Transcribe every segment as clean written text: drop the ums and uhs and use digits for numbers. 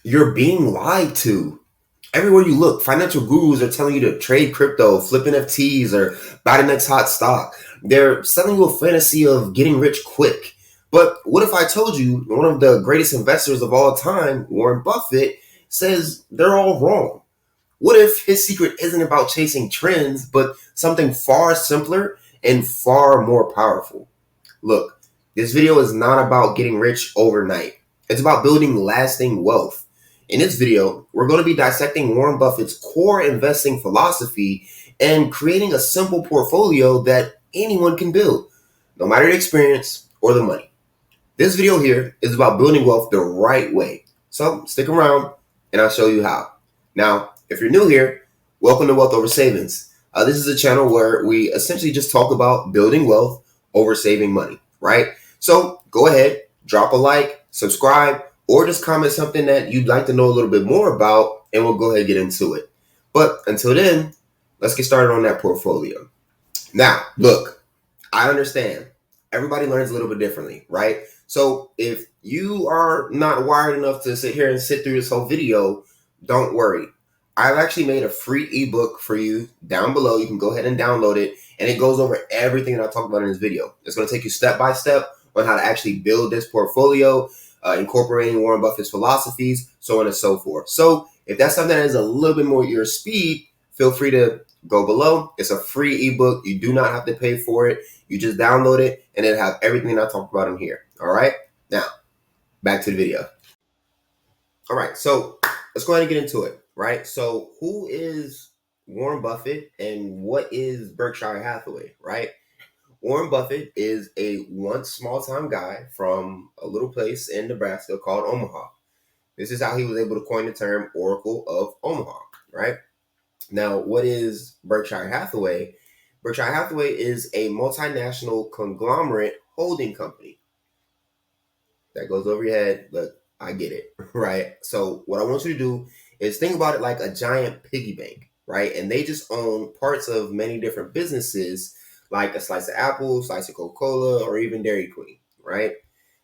You're being lied to. Everywhere you look, financial gurus are telling you to trade crypto, flip NFTs, or buy the next hot stock. They're selling you a fantasy of getting rich quick. But what if I told you one of the greatest investors of all time, Warren Buffett, says they're all wrong? What if his secret isn't about chasing trends, but something far simpler and far more powerful? Look, this video is not about getting rich overnight. It's about building lasting wealth. In this video, we're going to be dissecting Warren Buffett's core investing philosophy and creating a simple portfolio that anyone can build, no matter the experience or the money. This video here is about building wealth the right way. So stick around and I'll show you how. Now, if you're new here, welcome to Wealth Over Savings. This is a channel where we essentially just talk about building wealth over saving money, right? So go ahead, drop a like, subscribe, or just comment something that you'd like to know a little bit more about, and we'll go ahead and get into it. But until then, let's get started on that portfolio. Now, look, I understand everybody learns a little bit differently, right? So if you are not wired enough to sit here and sit through this whole video, don't worry. I've actually made a free ebook for you down below. You can go ahead and download it, and it goes over everything that I talked about in this video. It's going to take you step by step on how to actually build this portfolio, incorporating Warren Buffett's philosophies, so on and so forth. So if that's something that is a little bit more your speed, feel free to go below. It's a free ebook. You do not have to pay for it. You just download it, and it'll have everything that I talked about in here. All right? Now, back to the video. All right, so let's go ahead and get into it, right? So who is Warren Buffett and what is Berkshire Hathaway, right? Warren Buffett is a once small-time guy from a little place in Nebraska called Omaha. This is how he was able to coin the term Oracle of Omaha, right? Now, what is Berkshire Hathaway? Berkshire Hathaway is a multinational conglomerate holding company. That goes over your head, but I get it, right? So what I want you to do is think about it like a giant piggy bank, right? And they just own parts of many different businesses, like a slice of Apple, slice of Coca-Cola, or even Dairy Queen, right?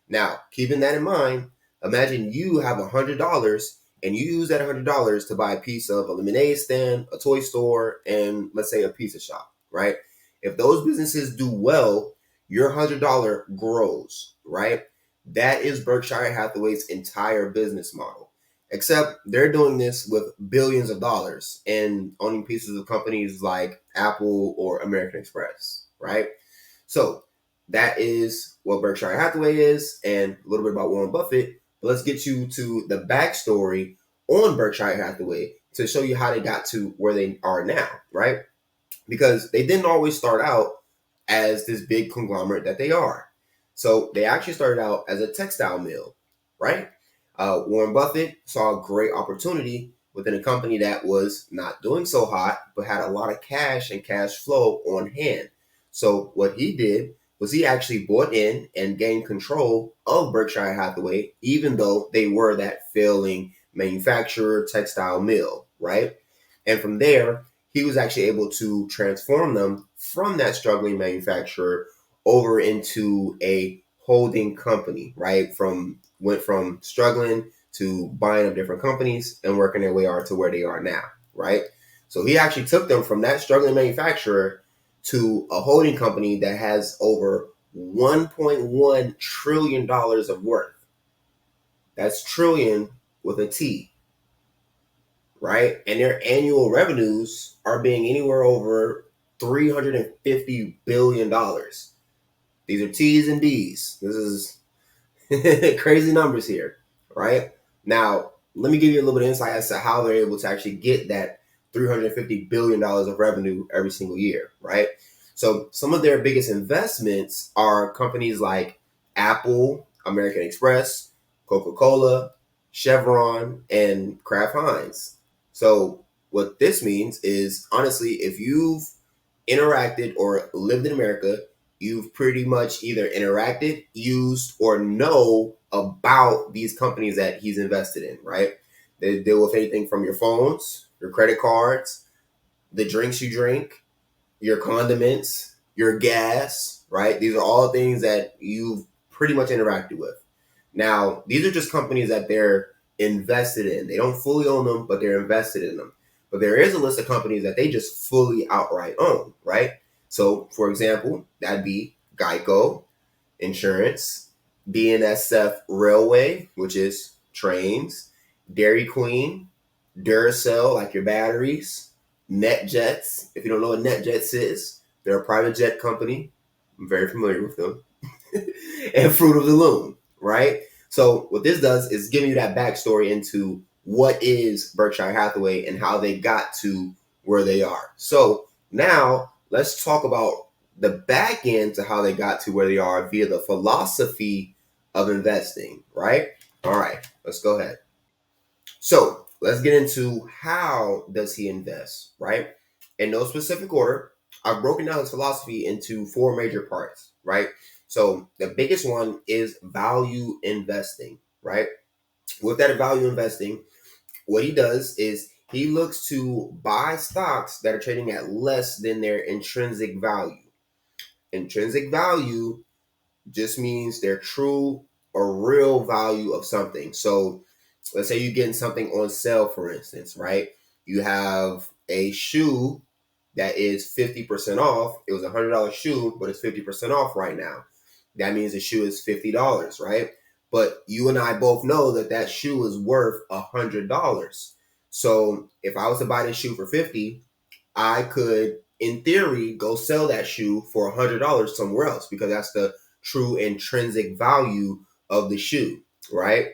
Now, keeping that in mind, imagine you have $100 and you use that $100 to buy a piece of a lemonade stand, a toy store, and let's say a pizza shop, right? If those businesses do well, your $100 grows, right? That is Berkshire Hathaway's entire business model. Except they're doing this with billions of dollars and owning pieces of companies like Apple or American Express, right? So that is what Berkshire Hathaway is and a little bit about Warren Buffett. But let's get you to the backstory on Berkshire Hathaway to show you how they got to where they are now, right? Because they didn't always start out as this big conglomerate that they are. So they actually started out as a textile mill, right? Warren Buffett saw a great opportunity within a company that was not doing so hot, but had a lot of cash and cash flow on hand. So what he did was he actually bought in and gained control of Berkshire Hathaway, even though they were that failing manufacturer textile mill, right? And from there, he was actually able to transform them from that struggling manufacturer over into a holding company, right? Went from struggling to buying up different companies and working their way to where they are now, right? So he actually took them from that struggling manufacturer to a holding company that has over $1.1 trillion of worth. That's trillion with a T, right? And their annual revenues are being anywhere over $350 billion. These are T's and D's. This is crazy numbers here, right? Now, let me give you a little bit of insight as to how they're able to actually get that $350 billion of revenue every single year, right? So some of their biggest investments are companies like Apple, American Express, Coca-Cola, Chevron, and Kraft Heinz. So what this means is, honestly, if you've interacted or lived in America, you've pretty much either interacted, used, or know about these companies that he's invested in, right? They deal with anything from your phones, your credit cards, the drinks you drink, your condiments, your gas, right? These are all things that you've pretty much interacted with. Now, these are just companies that they're invested in. They don't fully own them, but they're invested in them. But there is a list of companies that they just fully outright own, right? So, for example, that'd be Geico Insurance, BNSF Railway, which is trains, Dairy Queen, Duracell, like your batteries, NetJets. If you don't know what NetJets is, they're a private jet company. I'm very familiar with them. And Fruit of the Loom, right? So what this does is giving you that backstory into what is Berkshire Hathaway and how they got to where they are. So now let's talk about the back end to how they got to where they are via the philosophy of investing, right? All right, let's go ahead. So let's get into how does he invest, right? In no specific order, I've broken down his philosophy into four major parts, right? So the biggest one is value investing, right? With that value investing, what he does is he looks to buy stocks that are trading at less than their intrinsic value. Intrinsic value just means their true or real value of something. So let's say you're getting something on sale, for instance, right? You have a shoe that is 50% off. It was a $100 shoe, but it's 50% off right now. That means the shoe is $50, right? But you and I both know that that shoe is worth $100. So if I was to buy this shoe for 50, I could, in theory, go sell that shoe for $100 somewhere else because that's the true intrinsic value of the shoe, right?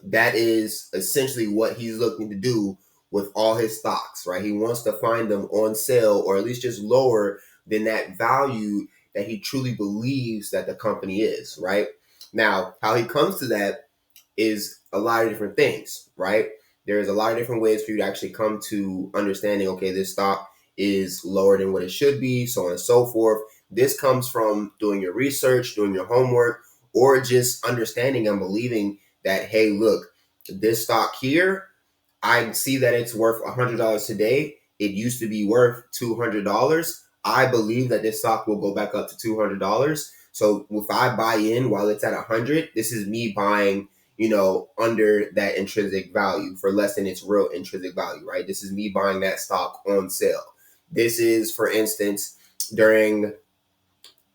That is essentially what he's looking to do with all his stocks, right? He wants to find them on sale or at least just lower than that value that he truly believes that the company is, right? Now, how he comes to that is a lot of different things, right? There's a lot of different ways for you to actually come to understanding, okay, this stock is lower than what it should be, so on and so forth. This comes from doing your research, doing your homework, or just understanding and believing that, hey, look, this stock here, I see that it's worth $100 today. It used to be worth $200. I believe that this stock will go back up to $200. So if I buy in while it's at 100, this is me buying, under that intrinsic value for less than its real intrinsic value, right? This is me buying that stock on sale. This is, for instance, during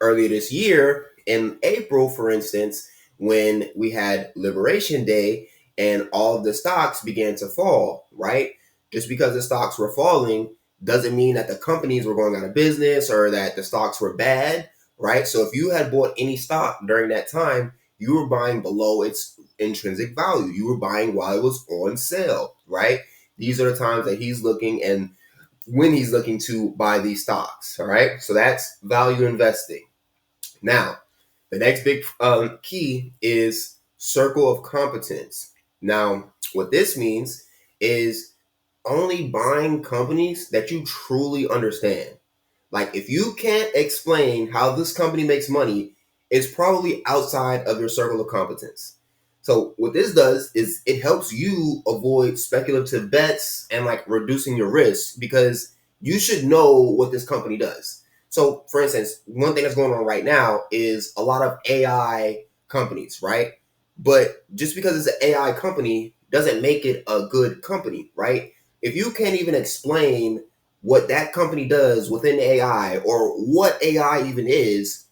earlier this year in April, for instance, when we had Liberation Day and all of the stocks began to fall, right? Just because the stocks were falling doesn't mean that the companies were going out of business or that the stocks were bad, right? So if you had bought any stock during that time, you were buying below its intrinsic value. You were buying while it was on sale, right? These are the times that he's looking and when he's looking to buy these stocks, all right? So that's value investing. Now, the next big key is circle of competence. Now, what this means is only buying companies that you truly understand. Like, if you can't explain how this company makes money, it's probably outside of your circle of competence. So, what this does is it helps you avoid speculative bets and like reducing your risk because you should know what this company does. So, for instance, one thing that's going on right now is a lot of AI companies, right? But just because it's an AI company doesn't make it a good company, right? If you can't even explain what that company does within AI or what AI even is,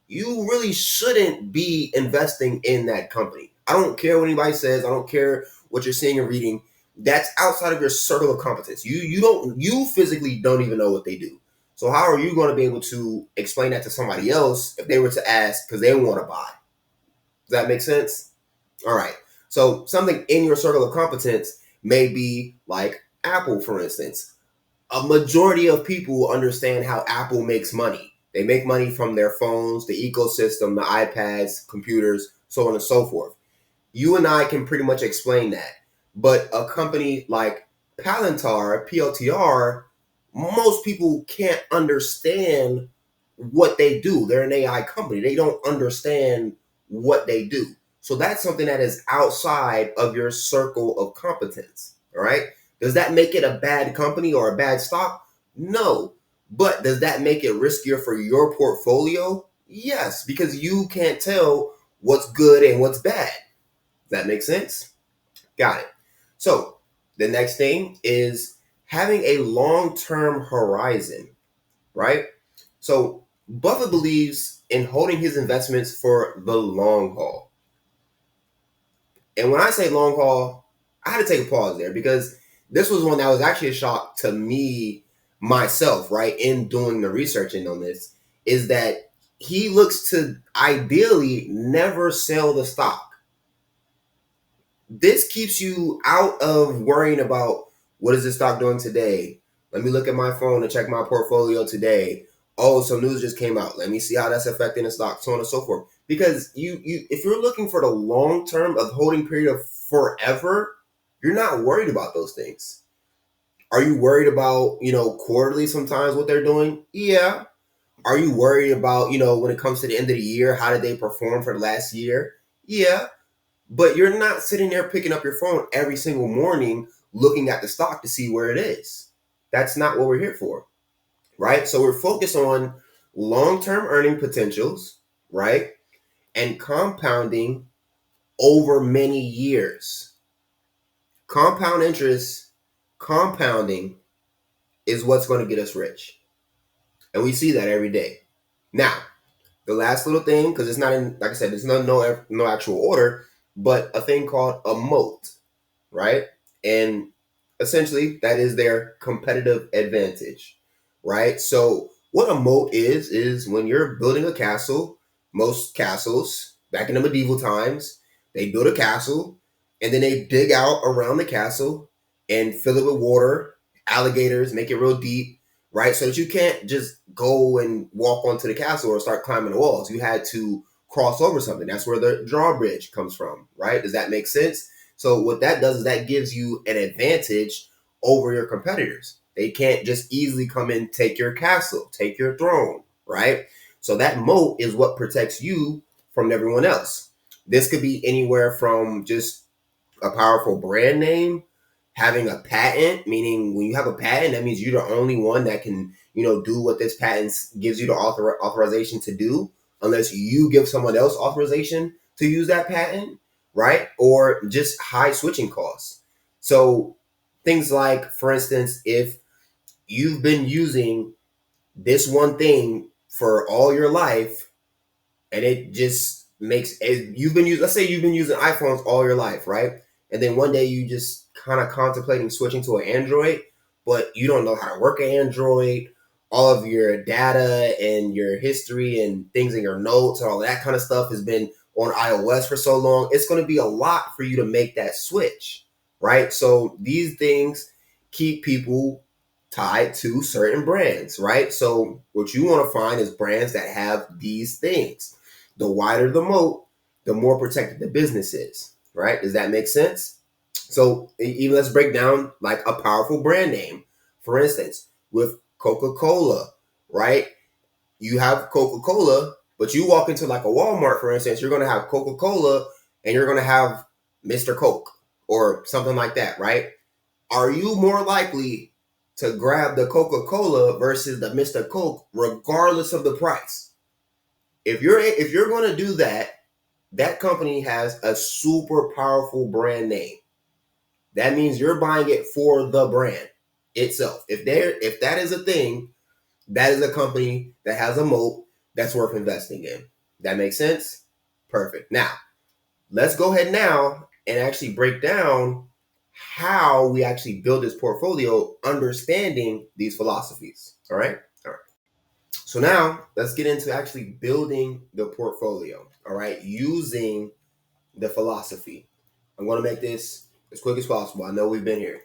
you really shouldn't be investing in that company. I don't care what anybody says. I don't care what you're seeing and reading. That's outside of your circle of competence. You physically don't even know what they do. So how are you going to be able to explain that to somebody else if they were to ask because they want to buy? Does that make sense? All right. So something in your circle of competence may be like Apple, for instance. A majority of people understand how Apple makes money. They make money from their phones, the ecosystem, the iPads, computers, so on and so forth. You and I can pretty much explain that. But a company like Palantir, PLTR, most people can't understand what they do. They're an AI company. They don't understand what they do. So that's something that is outside of your circle of competence. All right. Does that make it a bad company or a bad stock? No. But does that make it riskier for your portfolio? Yes, because you can't tell what's good and what's bad. Does that make sense? Got it. So the next thing is having a long-term horizon, right? So Buffett believes in holding his investments for the long haul. And when I say long haul, I had to take a pause there because this was one that was actually a shock to me myself, right? In doing the researching on this, is that he looks to ideally never sell the stock. This keeps you out of worrying about what is this stock doing today. Let me look at my phone and check my portfolio today. Oh, some news just came out. Let me see how that's affecting the stock, so on and so forth. Because you if you're looking for the long term of holding period of forever, you're not worried about those things. Are you worried about, quarterly sometimes what they're doing? Yeah. Are you worried about, when it comes to the end of the year, how did they perform for the last year? Yeah. But you're not sitting there picking up your phone every single morning looking at the stock to see where it is. That's not what we're here for, right? So we're focused on long-term earning potentials, right? And compounding over many years. Compound interest, compounding is what's going to get us rich. And we see that every day. Now, the last little thing, because it's not in, like I said, it's no actual order, but a thing called a moat, right? And essentially, that is their competitive advantage, right? So, what a moat is when you're building a castle, most castles back in the medieval times, they build a castle and then they dig out around the castle and fill it with water, alligators, make it real deep, right? So that you can't just go and walk onto the castle or start climbing the walls. You had to cross over something. That's where the drawbridge comes from, right? Does that make sense? So what that does is that gives you an advantage over your competitors. They can't just easily come in, take your castle, take your throne, right? So that moat is what protects you from everyone else. This could be anywhere from just a powerful brand name, having a patent, meaning when you have a patent, that means you're the only one that can, do what this patent gives you the authorization to do, unless you give someone else authorization to use that patent, right? Or just high switching costs. So things like, for instance, if you've been using this one thing for all your life and it just makes it, you've been using, let's say you've been using iPhones all your life, right? And then one day you just kind of contemplating switching to an Android, but you don't know how to work an Android. All of your data and your history and things in your notes and all that kind of stuff has been on iOS for so long. It's going to be a lot for you to make that switch, right? So these things keep people tied to certain brands, right? So what you want to find is brands that have these things. The wider the moat, the more protected the business is, right? Does that make sense? So even let's break down like a powerful brand name. For instance, with Coca-Cola, right? You have Coca-Cola, but you walk into like a Walmart, for instance, you're going to have Coca-Cola and you're going to have Mr. Coke or something like that, right? Are you more likely to grab the Coca-Cola versus the Mr. Coke regardless of the price? If you're going to do that, that company has a super powerful brand name. That means you're buying it for the brand itself. If that is a thing, that is a company that has a moat that's worth investing in. That makes sense? Perfect. Now, let's go ahead now and actually break down how we actually build this portfolio understanding these philosophies. All right? All right. So now let's get into actually building the portfolio. All right? Using the philosophy. I'm going to make this as quick as possible. I know we've been here.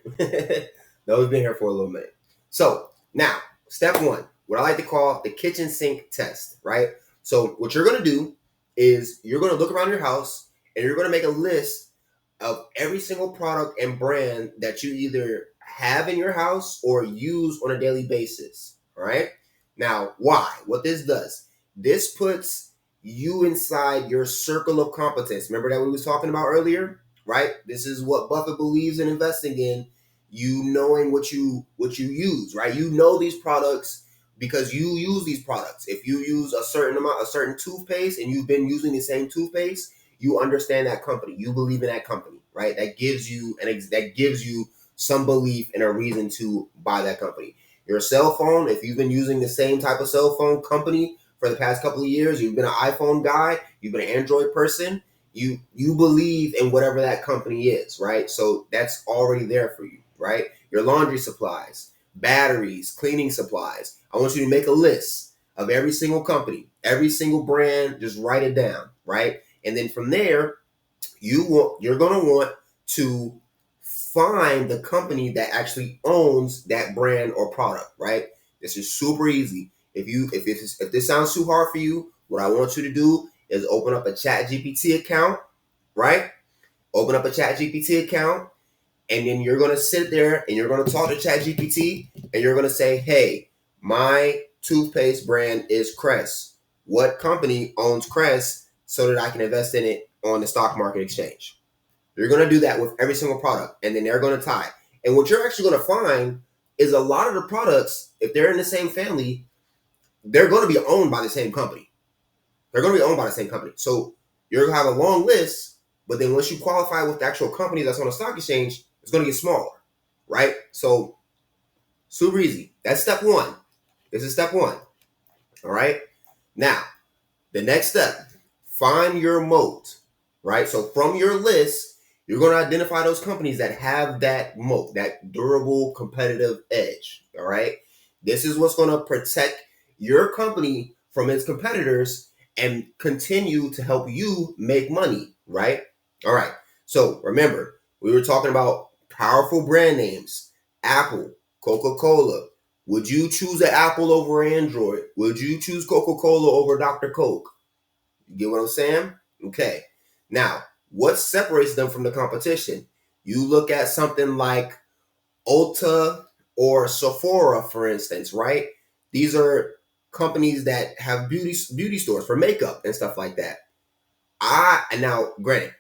know we've been here for a little minute. So now, step one, what I like to call the kitchen sink test, right? So what you're going to do is you're going to look around your house and you're going to make a list of every single product and brand that you either have in your house or use on a daily basis. All right. Now, why? What this does, this puts you inside your circle of competence. Remember that we was talking about earlier, right? This is what Buffett believes in investing in. You knowing what you use, right? You know these products because you use these products. If you use a certain toothpaste and you've been using the same toothpaste, you understand that company. You believe in that company, right? That gives you some belief and a reason to buy that company. Your cell phone, if you've been using the same type of cell phone company for the past couple of years, you've been an iPhone guy, you've been an Android person, you believe in whatever that company is, right? So that's already there for you, right? Your laundry supplies, batteries, cleaning supplies. I want you to make a list of every single company, every single brand, just write it down, right? And then from there, you're going to want to find the company that actually owns that brand or product, right? This is super easy. If this sounds too hard for you, what I want you to do is open up a Chat GPT account, right? Open up a Chat GPT account, and then you're gonna sit there and you're gonna talk to Chat GPT, and you're gonna say, "Hey, my toothpaste brand is Crest. What company owns Crest so that I can invest in it on the stock market exchange?" You're going to do that with every single product, and then they're going to tie. And what you're actually going to find is a lot of the products, if they're in the same family, they're going to be owned by the same company. They're going to be owned by the same company. So you're going to have a long list, but then once you qualify with the actual company that's on the stock exchange, it's going to get smaller, right? So super easy. That's step one. This is step one. All right. Now, the next step, find your moat, right? So from your list, you're going to identify those companies that have that moat, that durable competitive edge, all right? This is what's going to protect your company from its competitors and continue to help you make money, right? All right. So remember, we were talking about powerful brand names, Apple, Coca-Cola. Would you choose an Apple over Android? Would you choose Coca-Cola over Dr. Coke? You get what I'm saying? Okay. Now, what separates them from the competition? You look at something like Ulta or Sephora, for instance, right? These are companies that have beauty stores for makeup and stuff like that. Now, granted,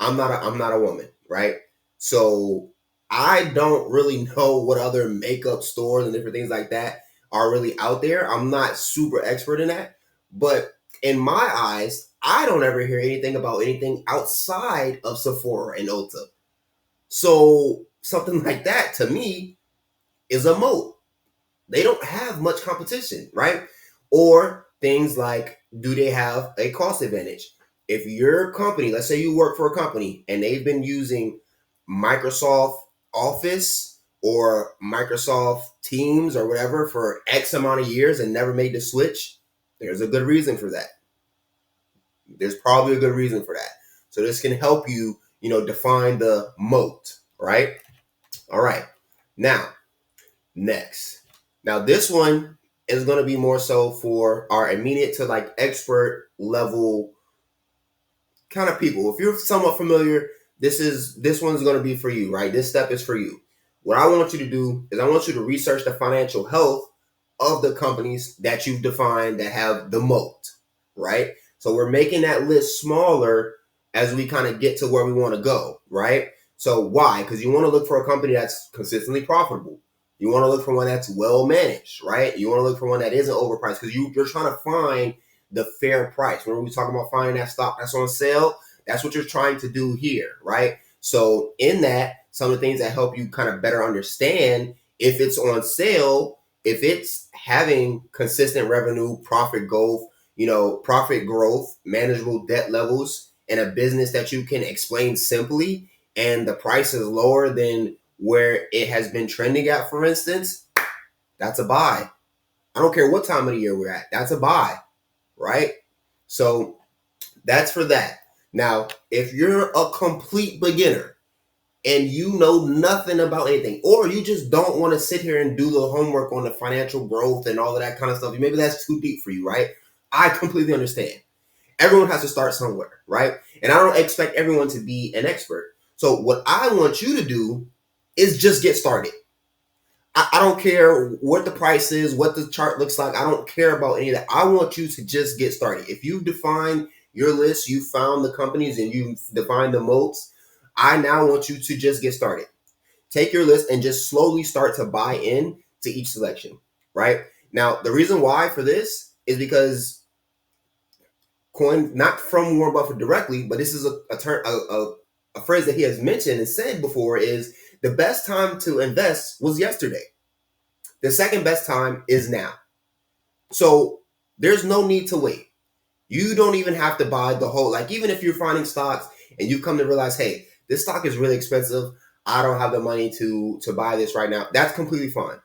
I'm not a woman, right? So I don't really know what other makeup stores and different things like that are really out there. I'm not super expert in that, but in my eyes, I don't ever hear anything about anything outside of Sephora and Ulta. So something like that to me is a moat. They don't have much competition, right? Or things like, do they have a cost advantage? If your company, let's say you work for a company and they've been using Microsoft Office or Microsoft Teams or whatever for X amount of years and never made the switch, there's a good reason for that. There's probably a good reason for that. So this can help you, define the moat, right? All right. Now, next. Now, this one is going to be more so for our immediate to like expert level kind of people. If you're somewhat familiar, this one's going to be for you, right? This step is for you. What I want you to do is I want you to research the financial health of the companies that you've defined that have the moat, right? So we're making that list smaller as we kind of get to where we want to go, right? So why? Because you want to look for a company that's consistently profitable. You want to look for one that's well managed, right? You want to look for one that isn't overpriced because you're trying to find the fair price. When we talking about finding that stock that's on sale, that's what you're trying to do here, right? So in that, some of the things that help you kind of better understand if it's on sale, if it's having consistent revenue, profit growth, manageable debt levels, and a business that you can explain simply, and the price is lower than where it has been trending at, for instance, that's a buy. I don't care what time of the year we're at, that's a buy, right? So that's for that. Now, if you're a complete beginner and you know nothing about anything, or you just don't want to sit here and do the homework on the financial growth and all of that kind of stuff, maybe that's too deep for you, right? I completely understand. Everyone has to start somewhere, right? And I don't expect everyone to be an expert. So what I want you to do is just get started. I don't care what the price is, what the chart looks like. I don't care about any of that. I want you to just get started. If you define your list, you found the companies and you define the moats, I now want you to just get started. Take your list and just slowly start to buy in to each selection, right? Now, the reason why for this is because not from Warren Buffett directly, but this is a term, a phrase that he has mentioned and said before is the best time to invest was yesterday. The second best time is now. So there's no need to wait. You don't even have to buy the whole, like, even if you're finding stocks and you come to realize, hey, this stock is really expensive. I don't have the money to buy this right now. That's completely fine.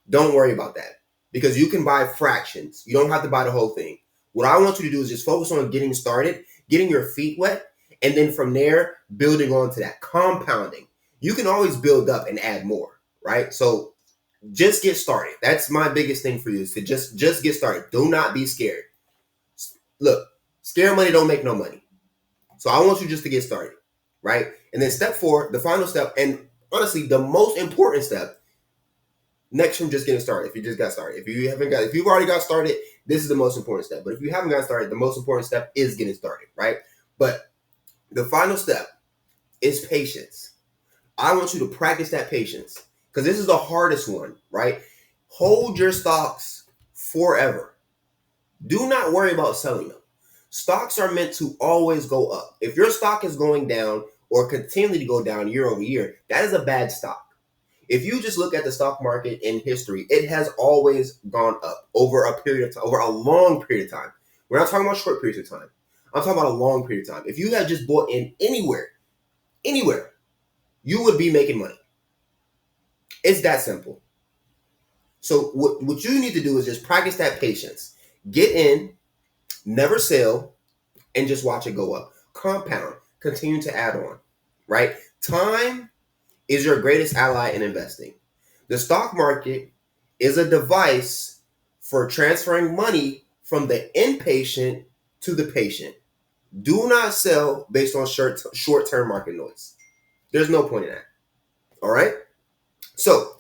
Don't worry about that because you can buy fractions. You don't have to buy the whole thing. What I want you to do is just focus on getting started, getting your feet wet, and then from there, building on to that, compounding. You can always build up and add more, right? So just get started. That's my biggest thing for you is to just get started. Do not be scared. Look, scared money don't make no money. So I want you just to get started, right? And then step 4, the final step, and honestly, the most important step, next from just getting started. If you just got started, if you've already got started, this is the most important step. But if you haven't got started, the most important step is getting started, right? But the final step is patience. I want you to practice that patience because this is the hardest one, right? Hold your stocks forever. Do not worry about selling them. Stocks are meant to always go up. If your stock is going down or continually to go down year over year, that is a bad stock. If you just look at the stock market in history, it has always gone up over a period of time, over a long period of time. We're not talking about short periods of time. I'm talking about a long period of time. If you had just bought in anywhere, you would be making money. It's that simple. So what you need to do is just practice that patience. Get in, never sell, and just watch it go up. Compound, continue to add on, right? Time is your greatest ally in investing. The stock market is a device for transferring money from the impatient to the patient. Do not sell based on short-term market noise. There's no point in that. All right? So,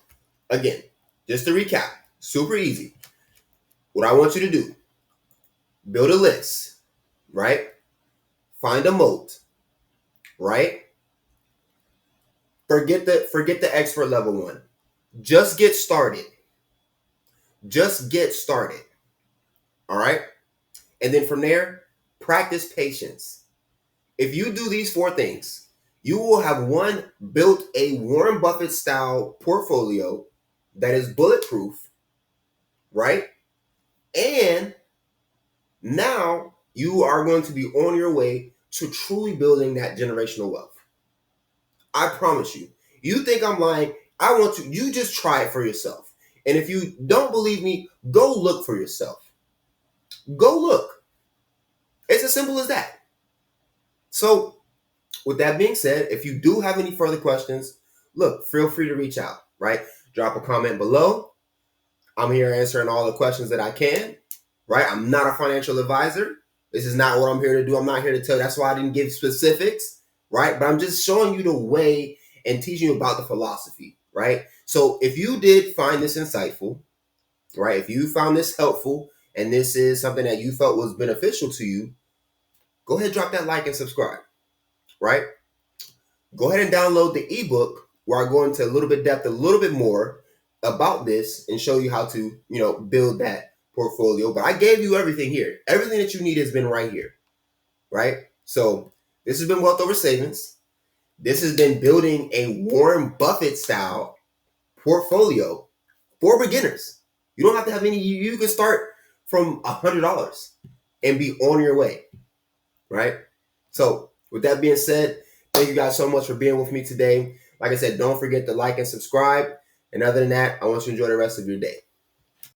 again, just to recap, super easy. What I want you to do, build a list, right? Find a moat, right? Forget the expert level one. Just get started. Just get started. All right? And then from there, practice patience. If you do these 4 things, you will have built a Warren Buffett style portfolio that is bulletproof, right? And now you are going to be on your way to truly building that generational wealth. I promise you. You think I'm lying? You just try it for yourself. And if you don't believe me, go look for yourself. Go look. It's as simple as that. So, with that being said, if you do have any further questions, look, feel free to reach out, right? Drop a comment below. I'm here answering all the questions that I can, right? I'm not a financial advisor. This is not what I'm here to do. I'm not here to tell you. That's why I didn't give specifics, right? But I'm just showing you the way and teaching you about the philosophy, right? So if you did find this insightful, right? If you found this helpful and this is something that you felt was beneficial to you, go ahead, drop that like and subscribe, right? Go ahead and download the ebook where I go into a little bit more about this and show you how to, build that portfolio. But I gave you everything here. Everything that you need has been right here, right? So this has been Wealth Over Savings. This has been building a Warren Buffett style portfolio for beginners. You don't have to have any. You can start from $100 and be on your way, right? So with that being said, thank you guys so much for being with me today. Like I said, don't forget to like and subscribe. And other than that, I want you to enjoy the rest of your day.